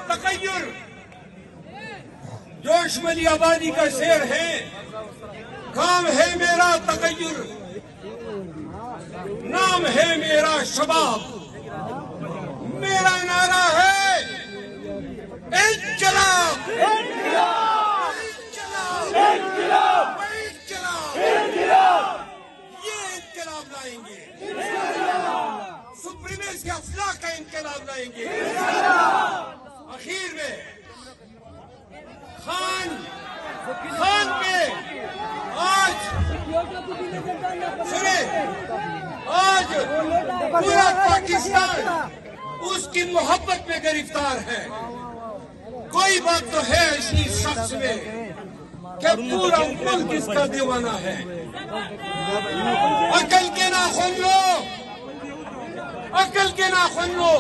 تغیر جو شمالی آبادی کا شعر ہے، کام ہے میرا تغیر، نام ہے میرا شباب، میرا نعرہ ہے انقلاب، یہ انقلاب لائیں گے، سپریمیسی افلاح کا انقلاب لائیں گے۔ اخیر میں خان پہ آج پورا پاکستان اس کی محبت میں گرفتار ہے۔ کوئی بات تو ہے اسی شخص میں کہ پورا ملک اس کا دیوانہ ہے۔ عقل کے ناخن لو، عقل کے ناخن لو۔